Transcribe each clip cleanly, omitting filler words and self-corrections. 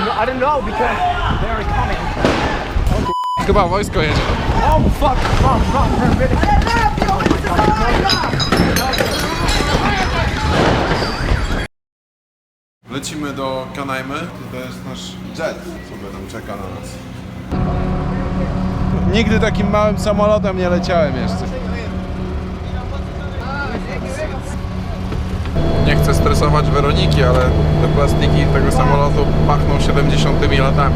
No, I don't know because they're coming. Chyba wojsko jedzie. Oh fuck! Run! Lecimy do Kanajmy. To jest nasz jet, sobie tam czeka na nas. Nigdy takim małym samolotem nie leciałem jeszcze. Nie chcę stresować Weroniki, ale te plastiki tego samolotu pachną 70 latami.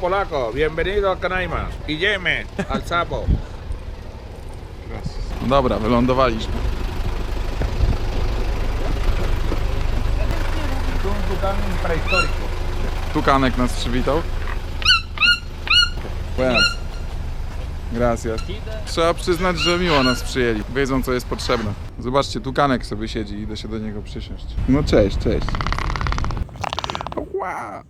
Polaco, bienvenido a Canaima. Idziemy al sapo. Dobra, wylądowaliśmy. Tukanek nas przywitał. Buenas. Gracias. Trzeba przyznać, że miło nas przyjęli. Wiedzą, co jest potrzebne. Zobaczcie, tukanek sobie siedzi i idę się do niego przysiąść. No cześć. Wow.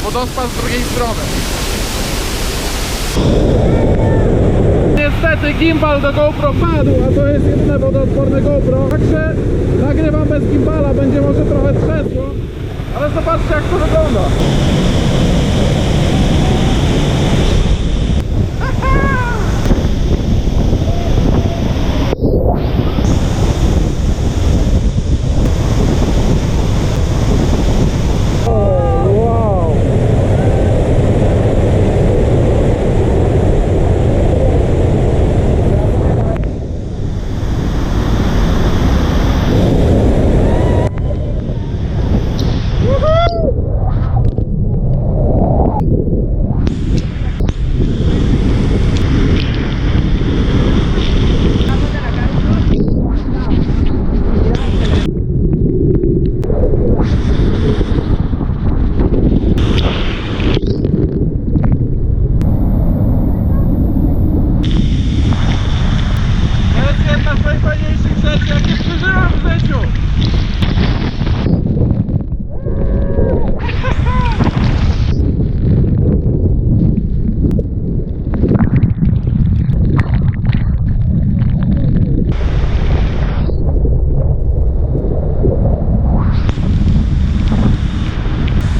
Wodospad z drugiej strony. Niestety gimbal do GoPro padł, a to jest jedyne wodoodporne GoPro. Także nagrywam bez gimbala, będzie może trochę trzęsło, ale zobaczcie, jak to wygląda.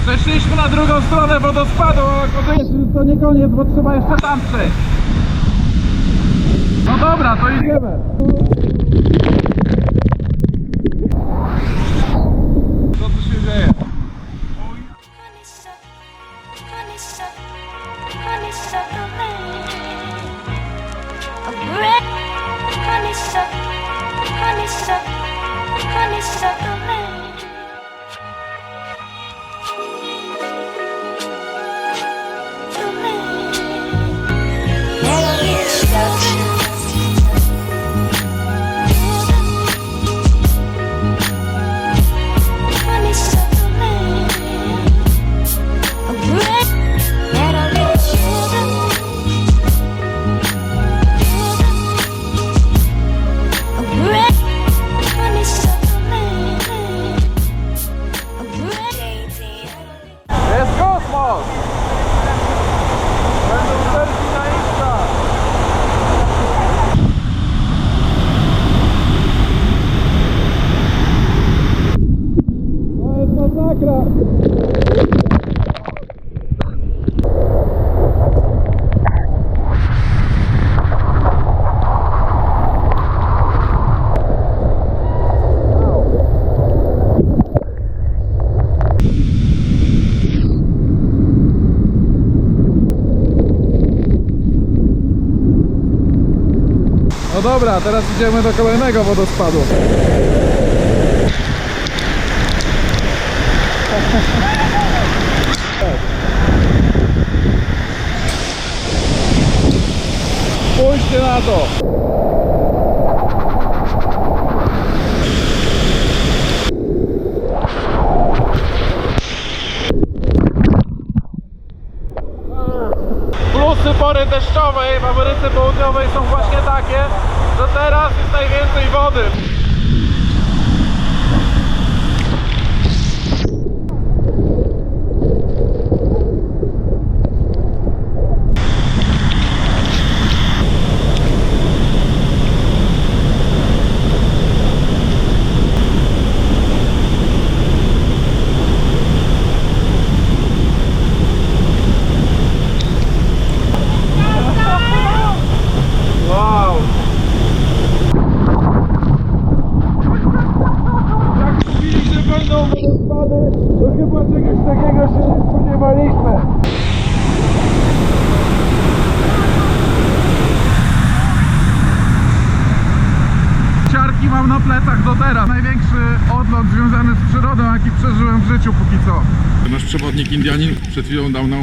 Przeszliśmy na drugą stronę wodospadu, ale to nie koniec, bo trzeba jeszcze tam przejść. No dobra, to idziemy. Co tu się dzieje? Jest kosmos! Będą selfie na Insta! To jest masakra! No dobra, teraz idziemy do kolejnego wodospadu. Spójrzcie na to! Czasy pory deszczowej w Ameryce Południowej są właśnie takie, że teraz jest najwięcej wody. Wow! Jak mówili, że będą wodospady, to chyba czegoś takiego się nie spodziewaliśmy. Ciarki mam na plecach do teraz. Największy odlot związany z przyrodą, jaki przeżyłem w życiu póki co. Nasz przewodnik Indianin przed chwilą dał nam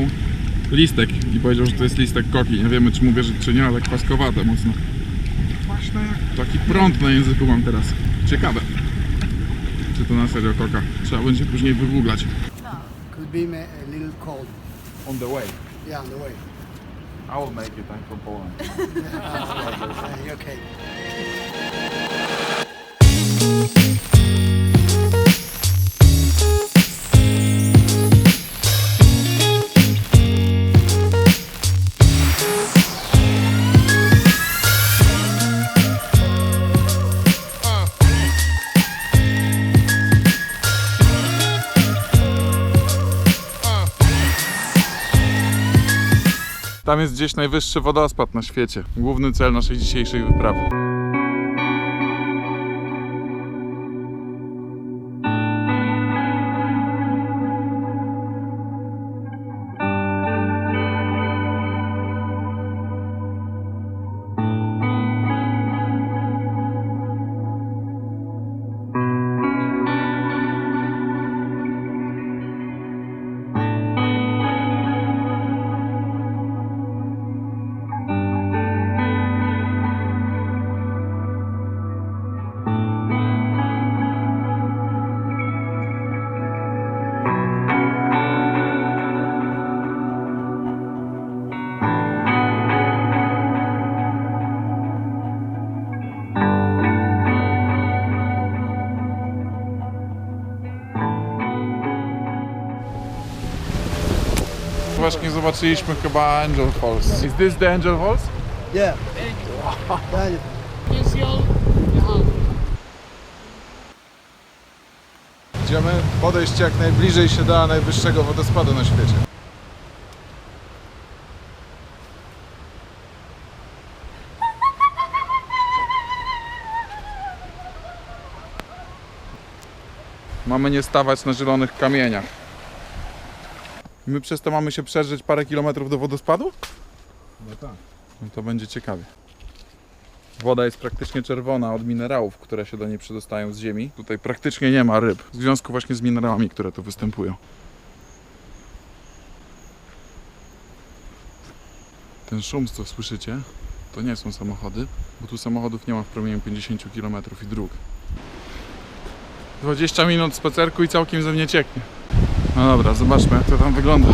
listek i powiedział, że to jest listek koki. Nie wiemy, czy mu wierzyć, czy nie, ale kwaskowate mocno. Właśnie jak taki prąd na języku mam teraz. Ciekawe, czy to na serio koka. Trzeba będzie później wygooglać. Could be a little cold. On the way. Yeah, on the way. I will make it, I'm from Poland. Okay. Tam jest gdzieś najwyższy wodospad na świecie. Główny cel naszej dzisiejszej wyprawy. Właśnie zobaczyliśmy chyba Angel Falls. Is this the Angel Falls? Yeah. Daniel. Idziemy podejść jak najbliżej się da najwyższego wodospadu na świecie. Mamy nie stawać na zielonych kamieniach. I my przez to mamy się przeżyć parę kilometrów do wodospadu? No tak. No to będzie ciekawie. Woda jest praktycznie czerwona od minerałów, które się do niej przedostają z ziemi. Tutaj praktycznie nie ma ryb, w związku właśnie z minerałami, które tu występują. Ten szum, co słyszycie, to nie są samochody, bo tu samochodów nie ma w promieniu 50 km i dróg. 20 minut spacerku i całkiem ze mnie cieknie. No dobra, zobaczmy jak to tam wygląda.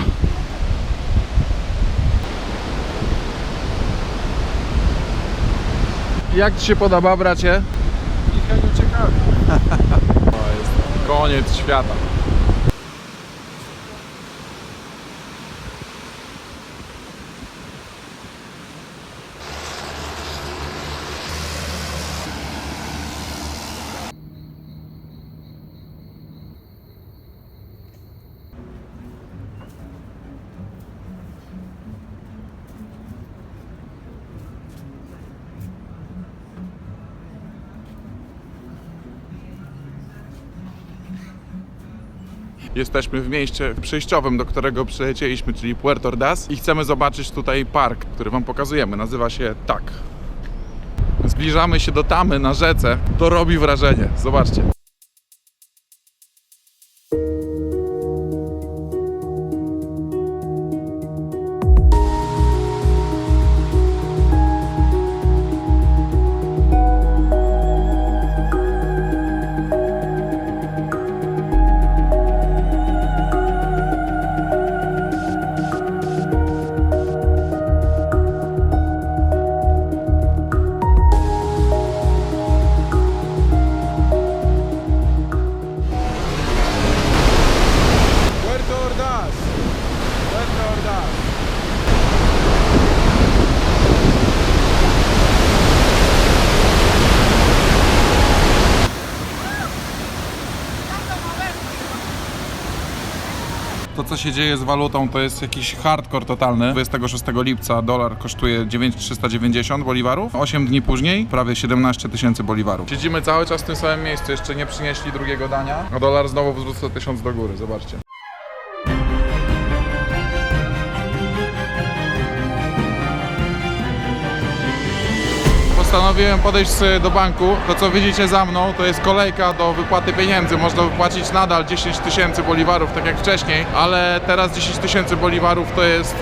Jak Ci się podoba, bracie? Niech nie ciekawi. To jest koniec świata. Jesteśmy w mieście przejściowym, do którego przylecieliśmy, czyli Puerto Ordaz i chcemy zobaczyć tutaj park, który Wam pokazujemy. Nazywa się Tak. Zbliżamy się do tamy na rzece. To robi wrażenie. Zobaczcie. się dzieje z walutą, to jest jakiś hardcore totalny. 26 lipca dolar kosztuje 9,390 boliwarów, 8 dni później prawie 17 000 boliwarów. Siedzimy cały czas w tym samym miejscu, jeszcze nie przynieśli drugiego dania, a dolar znowu wzrósł 1000 do góry, zobaczcie. Postanowiłem podejść do banku. To, co widzicie za mną, to jest kolejka do wypłaty pieniędzy. Można wypłacić nadal 10 000 boliwarów, tak jak wcześniej, ale teraz 10 000 boliwarów to jest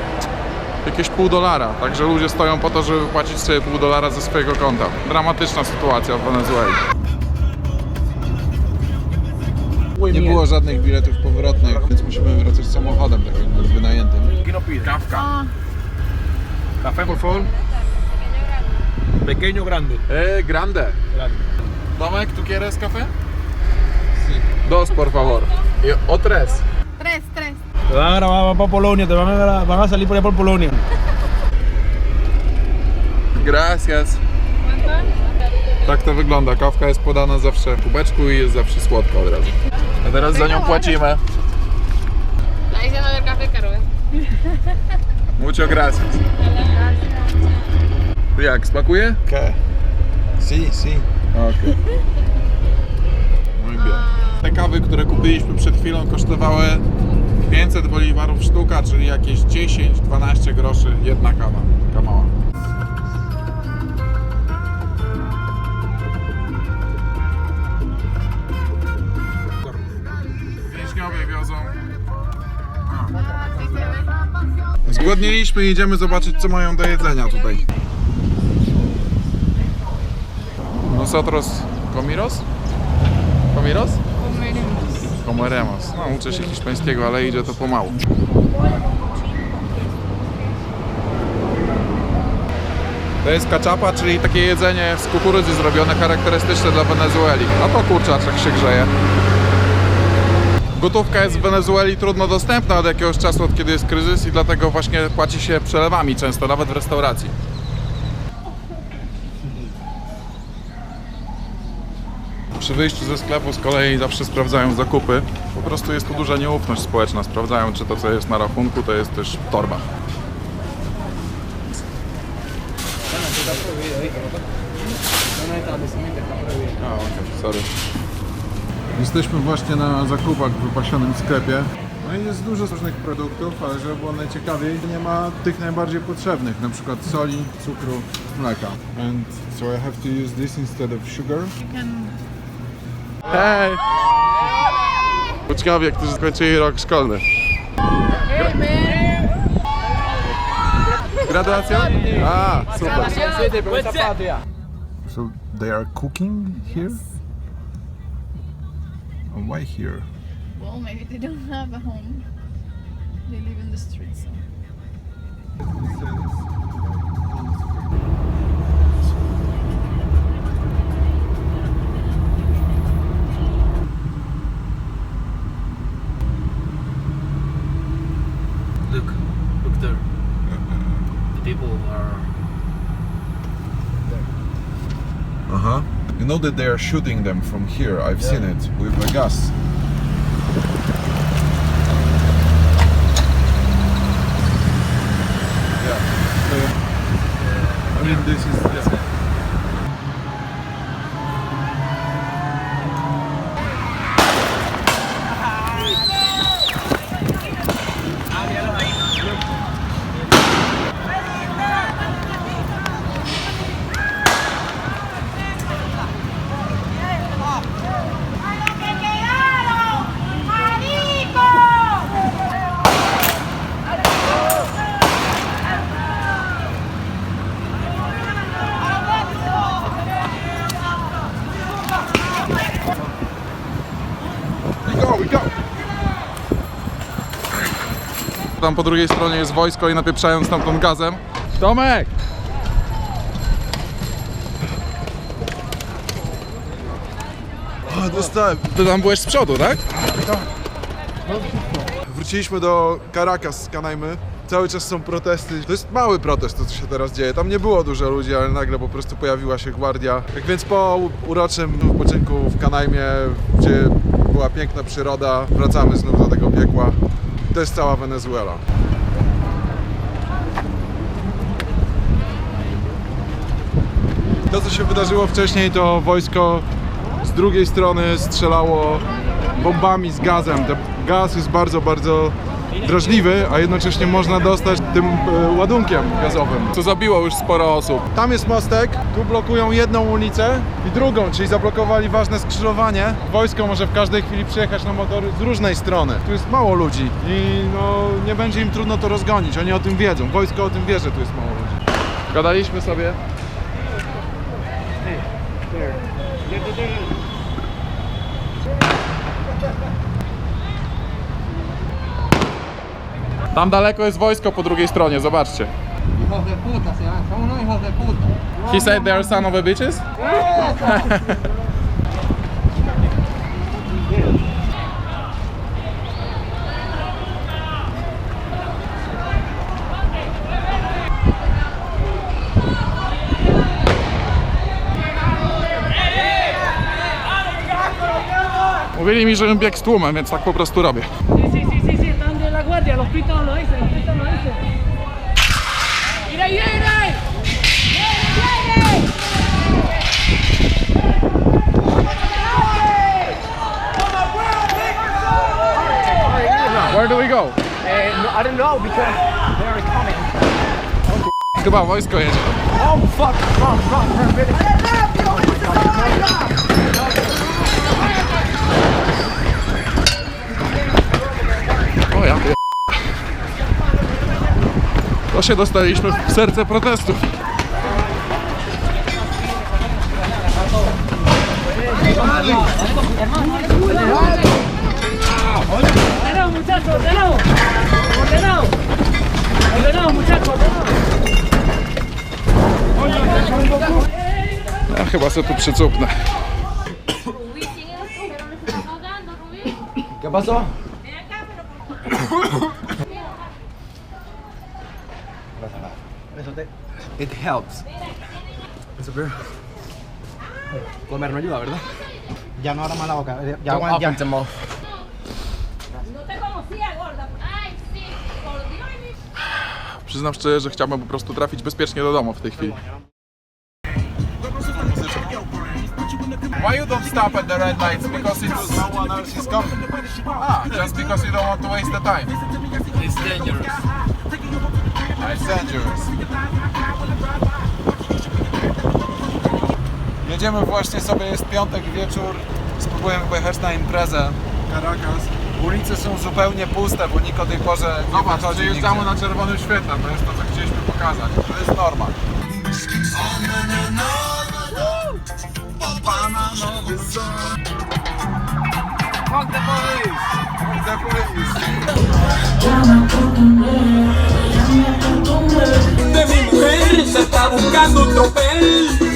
jakieś $0,5. Także ludzie stoją po to, żeby wypłacić sobie $0,5 ze swojego konta. Dramatyczna sytuacja w Wenezueli. Nie było żadnych biletów powrotnych, więc musimy wracać samochodem, tak jakby wynajętym. Kawka. Café, por favor. Pequeño, grande. Grande. Grande. Tomek, ¿tú quieres café? Sí. Dos, por favor. O tres. Tres. Te van a grabar para Polonia, van a salir por allá por Polonia. Gracias. Tak to wygląda. Kawka jest podana zawsze w kubeczku i jest zawsze słodka od razu. A teraz za nią płacimy. Ahí se va a ver café caro, Mucho gracias. Jak, smakuje? ¿Qué? Sí, sí. Okej. Muy bien. Te kawy, które kupiliśmy przed chwilą, kosztowały 500 boliwarów sztuka, czyli jakieś 10-12 groszy jedna kawa. Taka mała. Więźniowie wiozą. Zgłodniliśmy i idziemy zobaczyć, co mają do jedzenia tutaj. Nosotros comiros? Comiros? Comeremos. No, uczę się hiszpańskiego, ale idzie to pomału. To jest kaczapa, czyli takie jedzenie z kukurydzy zrobione, charakterystyczne dla Wenezueli. A to kurczaczek się grzeje. Gotówka jest w Wenezueli trudno dostępna od jakiegoś czasu, od kiedy jest kryzys i dlatego właśnie płaci się przelewami często, nawet w restauracji. Przy wyjściu ze sklepu z kolei zawsze sprawdzają zakupy. Po prostu jest tu duża nieufność społeczna. Sprawdzają, czy to, co jest na rachunku, to jest też w torbach. A, okej, sorry. Jesteśmy właśnie na zakupach w wypasionym sklepie. No i jest dużo różnych produktów, ale żeby było najciekawiej, nie ma tych najbardziej potrzebnych, na przykład soli, cukru, mleka. And so I have to use this instead of sugar. Hej! Uczniowie, którzy skończyli rok szkolny. Graduacja? A, super. So they are cooking here? Why here? Well, maybe they don't have a home. They live in the streets. Look there. The people are. Uh-huh. You know that they are shooting them from here. I've seen it with a gas. I mean, this is... Tam po drugiej stronie jest wojsko i napieprzają stamtąd gazem. Tomek! O, dostałem. Ty tam byłeś z przodu, tak? Wróciliśmy do Caracas z Canajmy. Cały czas są protesty. To jest mały protest, to co się teraz dzieje. Tam nie było dużo ludzi, ale nagle po prostu pojawiła się gwardia. Tak więc po uroczym wypoczynku w Canajmie, gdzie była piękna przyroda, wracamy znów do tego piekła. To jest cała Wenezuela. To, co się wydarzyło wcześniej, to wojsko z drugiej strony strzelało bombami z gazem. Ten gaz jest bardzo, bardzo drażliwy, a jednocześnie można dostać tym ładunkiem gazowym. Co zabiło już sporo osób. Tam jest mostek, tu blokują jedną ulicę i drugą, czyli zablokowali ważne skrzyżowanie. Wojsko może w każdej chwili przyjechać na motory z różnej strony. Tu jest mało ludzi i no, nie będzie im trudno to rozgonić. Oni o tym wiedzą, wojsko o tym wie, że tu jest mało ludzi. Gadaliśmy sobie. Tam daleko jest wojsko po drugiej stronie, zobaczcie. Hijos de puta, se llaman. Son unos hijos de puta. He said they are son of a bitches? Mówili mi, żebym biegł z tłumem, więc tak po prostu robię. Sí, están de la guardia, los pitos lo dicen, ¡Mira ahí, mira ahí! Where do we go? No, I don't know because they're coming. Chyba wojsko jedzie. Oh fuck! Wrong, really. O ja pier... To się dostaliśmy w serce protestów. ¡Ordenado, muchachos, ordenado! ¡Ordenado! ¡Ordenado, muchachos, ordenado! Ja chyba sobie tu przycupnę. ¿Qué pasó? It helps. Eso, pero... Comer no ayuda, ¿verdad? Ya no abra más la boca. Ya, Don't open them all. No te conocía, gorda. Ay, sí, por Dios. Przyznam szczerze, że chciałbym po prostu trafić bezpiecznie do domu w tej chwili. Why you don't stop at the red lights? Because it's no one else is coming. Ah, just because you don't want to waste the time. It's dangerous. It's dangerous. Jedziemy właśnie sobie, jest piątek wieczór. Spróbujemy pojechać na imprezę Caracas. Ulice są zupełnie puste, bo nikt o tej porze nie wychodzi. Przyjeżdżamy na czerwonym świetle, to jest to, co chcieliśmy pokazać. To jest norma. Fuck the police! Fuck the police! De mi mujer se está buscando un tropel.